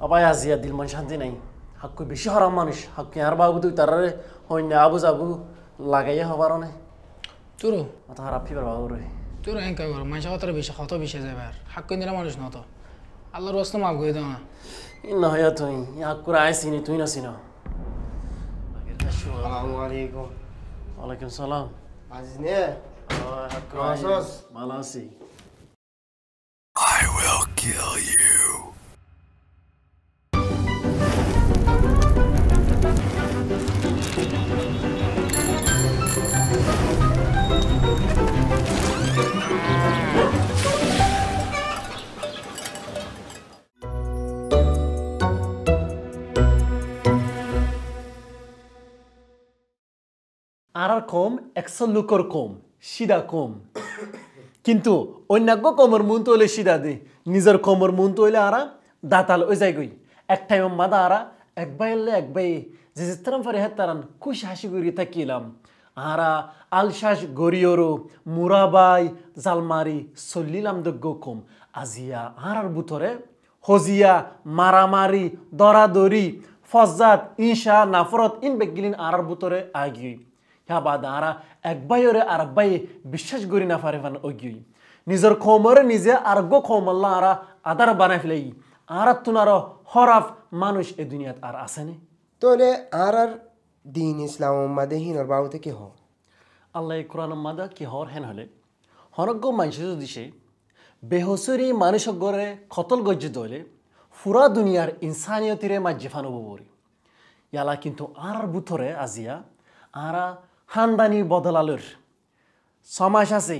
আবাই আজিয়া দিল মন শান্তি নাই হাক্কু বেশি হরাম মানুষ হাক্কু আর বাবু তুই তারারে হইনা আবু যাবু লাগাইয়া হবার না তোরও মাথা খারাপ ফিবার বাবু রে তোর এঙ্কা কর মানুষের কথা বেশি কত বেশি যাবে আর হাক করে দিলে মানুষ নত আল্লাহর রাস্তা মাফ করে দাও না ইন্না হইয়া তুই হাক্কুর আইসিনি তুই না চিনো আসসালামু আলাইকুম ওয়ালাইকুম সালাম আজিজ নে হাক্কু আছস? ভালো আছি I will kill you. আর কম 100 লোকের কম সিধা কম কিন্তু অন্যান্য কমর মন তো হইলে সিধা দে নিজের কমর মন তো হইলে আরা দাতাল ওই যাই গই এক টাইম মাদা আরা এক বাইলে এক বাই যে যেতারাম ফারে হেতারান খুশি হাসি করি থাকিলাম আরা আলশাস গরিয়রো মুরাবাই জালমারি চলিলাম দগ্গ কম আজিয়া আর বুতরে হজিয়া মারামারি দরাদরি ফজাত ইনশা নাফরত ইন বেগিলিন আর বুতরে আগি হ্যাঁ বাদ আরা এক বাইরে আর বাই বিশ্বাস করি না পারে ফান ওগি নিজের খমরে নিজে আর গো খমল্লা আরা আদার বানাই ফেলাই আর তুনার হরাফ মানুষ এই দুনিয়াত আর আসেনি তোলে আর দিন ইসলাম মাদে হিনর বাবু থেকে হ আল্লাহ কোরআন মাদা কি হর হেন হলে হনজ্ঞ মানুষ যদি সে বেহসরি মানুষ গড়ে খতল গজ্জ দলে ফুরা দুনিয়ার ইনসানিয়তিরে মাঝে ফানো বরি ইয়ালা কিন্তু আর বুথরে আজিয়া আরা হান্দানি বদলালুর সমাজ আছে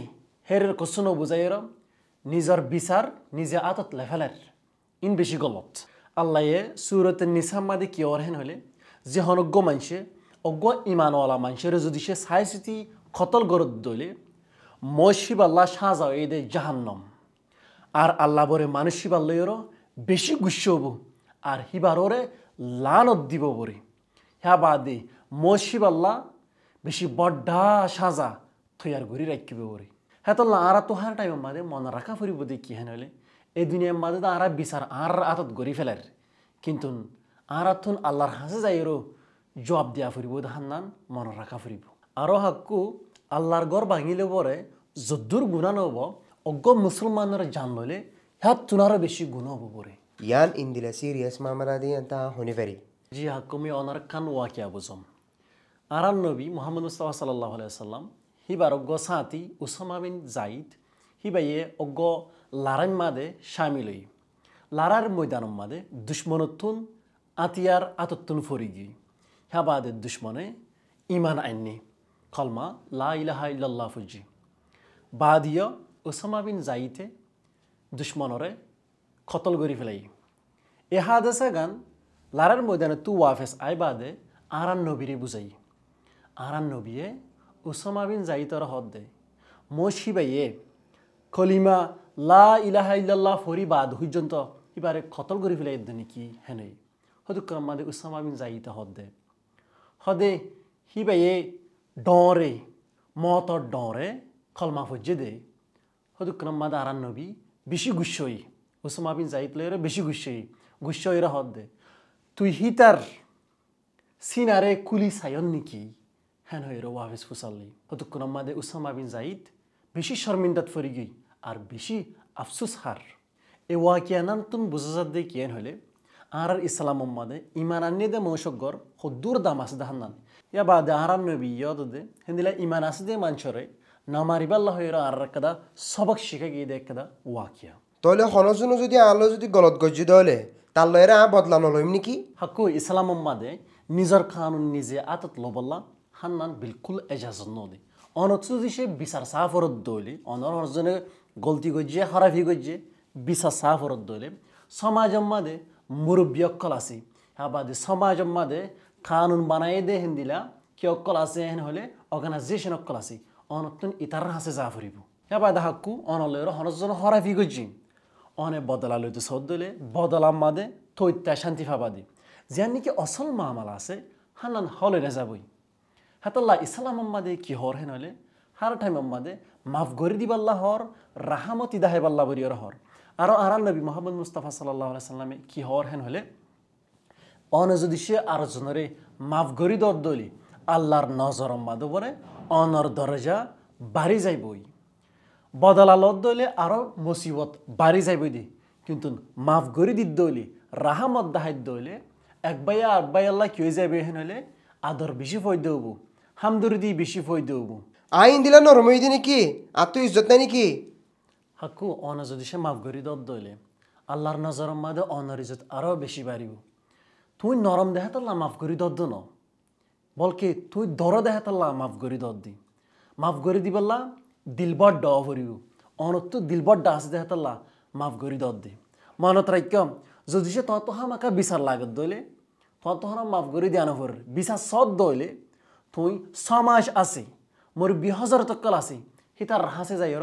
হেরের কসুনো বুঝাইর নিজের বিচার নিজে আতত লেফেলের ইন বেশি গলত আল্লাহে সুরত নিসামাদে কি অরহেন হলে যে হনজ্ঞ মানুষে অজ্ঞ ইমানওয়ালা মানুষের যদি সে সাই চিতি খতল গরত দইলে মশিব আল্লাহ সাজাও এই দে জাহান্নম আর আল্লাহ বরে মানুষ শিবাল্লয়েরও বেশি গুস্য হব আর হিবাররে লানত দিব বরে হ্যাঁ বাদে মশিব আল্লাহ বেশি বড্ডা সাজা থইয়ার ঘুরি রাখিবে বরে হ্যাঁ তো আরা তো হার টাইম মাদে মনে রাখা ফুরিব দে কি হেন হলে এই দুনিয়ার মাদে তো আরা বিচার আর আতত গড়ি ফেলার কিন্তু আর আতুন আল্লাহর হাসে যাইরও জবাব দিয়া ফুরিব হান্নান মনে রাখা ফুরিব আরও হাক্কু আল্লাহর গড় ভাঙিলে পরে যদ্দুর গুণা নব অজ্ঞ মুসলমানের জান লইলে হ্যাঁ তুনারও বেশি গুণ হব পরে ইয়ান ইন্দিলা সিরিয়াস মামলা দিয়ে তা হনি পারি জি হাক্কুমি অনার কান ওয়াকিয়া বুঝম আরান নবী মোহাম্মদ মুস্তাফা সাল্লাহ আলাইসাল্লাম হিবার অজ্ঞ সাঁতি উসামা বিন জাইদ হিবাইয়ে অজ্ঞ লারাইন মাদে শামিলই লারার ময়দানম মাদে দুশ্মনতুন আতিয়ার আতত্তুন ফরি গি হ্যাঁ বাদে দুশ্মনে ইমান আইননি কলমা লা ইলাহা ইল্লাল্লাহ ফুজি বাদিয় উসামা বিন জাইতে দুশ্মনরে খতল গরি ফেলাই এ হাদেসা গান লারার ময়দানে তু ওয়াফেস আই বাদে আরান নবীরে বুঝাই আরান নবীয়ে উসামা বিন জাইতর হদ দে মশিবাইয়ে কলিমা লা ইলাহা ইল্লাল্লাহ ফরি বাদ হুজন্ত এবারে খতল গরি ফেলাই এদিন কি হেনই হদুক্রম মাদে উসামা বিন জাইতে হদ দে হদে হিবাইয়ে ডরে মতর ডরে কলমা ফজ্জে দে হদুক্রম মাদে আরান নবী বেশি গুস্সই উসামা বিন জাইদ লয়ের বেশি গুস্সইরা হদ দে তুই হিতার সিনারে কুলি সায়ন নিকি হেন হয়ে ওয়াফিস ফুসাল্লি হতক্ষণ আমাদের উসামা বিন জাইদ বেশি শর্মিন্দাত ফরি গই আর বেশি আফসুস হার এ ওয়াকিয়ানান তুন বুঝাজাত দে কিয়েন হলে আর ইসলাম মাদে ইমান আনিয়ে দে মৌসগর হদ্দুর দাম আছে দাহান্নান ইয়া বাদে আরান নবী ইয়দ দে হেন্দিলা ইমান আছে দে মানসরে নামারিবাল্লাহ হয়ে আর কাদা সবক শিখে গিয়ে দে কাদা ওয়াকিয়া তোলে হনজুনো যদি আলো যদি গলত গজ্জি দলে তার লয়েরা বদলানো লইম নাকি হাক্কু ইসলাম মাদে নিজের কানুন নিজে আতত লবল্লা হান্নান বিলকুল এজাজত নদী অনত যদি সে বিচার সাফরত দইলে অনর অর্জনে গলতি গজ্জে হারাফি গজ্জে বিচার সাফরত দইলে সমাজ মাদে মুরব্বী অক্কল আছে হ্যাঁ বাদে সমাজ মাদে কানুন বানাই দে হেন দিলা কি অক্কল আছে হেন হলে অর্গানাইজেশন অক্কল আছে অনতুন ইতার হাসে যা ফুরিব হ্যাঁ বাদে হাক্কু অনলের হনজন হরাফি গজ্জি অনে বদলা লইতে সদ দইলে বদলাম মাদে থৈত্যা শান্তি ফাবাদি যার নাকি অসল মামালা আছে হান্নান হলে না যাবই হাতাল্লাহ ইসলাম মাদে কি হর হেন হলে হার টাইম মাদে মাফ গরি দিবাল্লাহ হর রাহামতি দাহেবাল্লাহ বরিয়র হর আরও আরান নবী মোহাম্মদ মুস্তাফা সাল্লাহ সাল্লামে কি হওয়ার হেন হলে অন যদি সে আরো জনরে মাফ গরি দলি আল্লাহর নজর মাদ বলে অনর দরজা বাড়ি যাইবই বদলালত দলে আরো মুসিবত বাড়ি যাইবই দি কিন্তু মাফ গরি দিত দলি রাহামত দাহাত দলে একবাইয়া আব্বাই আল্লাহ কি হয়ে যাবে হেন হলে আদর বেশি ফই দেব হামদুরি দি বেশি ফই দেব আইন দিলা নরম হয়ে দি নাকি আর তুই ইজ্জত নাই নাকি হাকু অন যদি সে মাফ গরি দলে আল্লাহর নজর মাদে অনর ইজ্জত আরো বেশি বাড়িব তুই নরম দেহাতাল্লাহ মাফ করি দদ্দ ন বলকে তুই দর দেহাতাল্লাহ মাফ করি দদ্দি মাফ করি দিবাল্লা দিলবর ড ভরিব অনত দিলবর ডা আছে দেহাতাল্লাহ মাফ করি দদ্দি মনত রাখম যদি সে তত হামাকা বিচার লাগত দইলে তত হারা মাফ করি দিয়ানো ভর বিচার সদ দইলে তুই ছমাস আছে মোর 20,000 তক্কল আছে সি তার হাসে যাই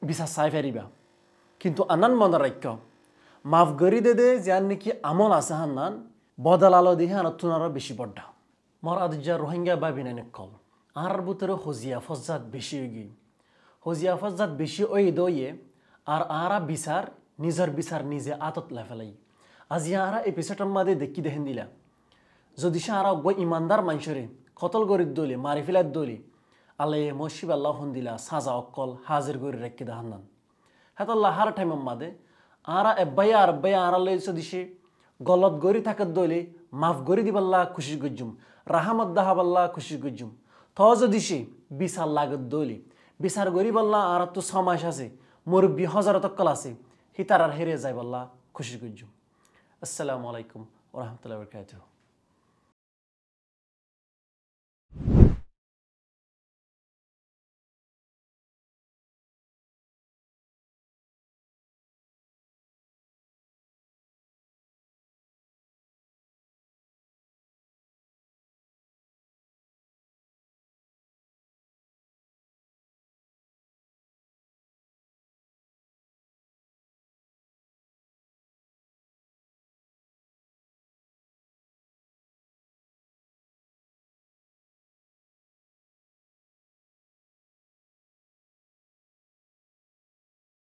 বিচার চাই ফেরিবা কিন্তু আনান মনে রাখম মাফ করি দে যার নাকি আমল আছে হান্নান বদলালো দিহে আর তুনারও বেশি বড্ডা মর আদিজা রোহিঙ্গা বা বিনাইনে কল আর বুতরে হজিয়া ফজ্জাত বেশি হয়ে গই হজিয়া ফজ্জাত বেশি ওই দইয়ে আর আরা বিচার নিজের বিচার নিজে আতত লেফেলাই আজি আরা এপিসোডের মাঝে দেখি দেখেন দিলা যদি সে আরা গো ইমানদার মানুষরে কতল গরিব দলি মারি ফেলার দলি আল্লাহ মসিব আল্লাহ হন দিলা সাজা অকল হাজির করে রেখে দাহান্নান হেতাল্লাহ হার টাইমের মাঝে আরা এব্বাইয়া আর আব্বাইয়া আড়ালে যদি সে গলত গরি থাকার দলে মাফ গরি দিবাল্লা খুশি গজ্জুম রাহামত দাহাবাল্লা খুশি গজ্জুম থ যদি সে বিচার লাগত দলি বিচার গরিবাল্লা আর তো ছমাস আছে মোর 20,000 তক্কল আছে হিতার আর হেরে যাইবাল্লা খুশি গজ্জুম আসসালামু আলাইকুম ওয়া রাহমাতুল্লাহি ওয়া বারাকাতুহু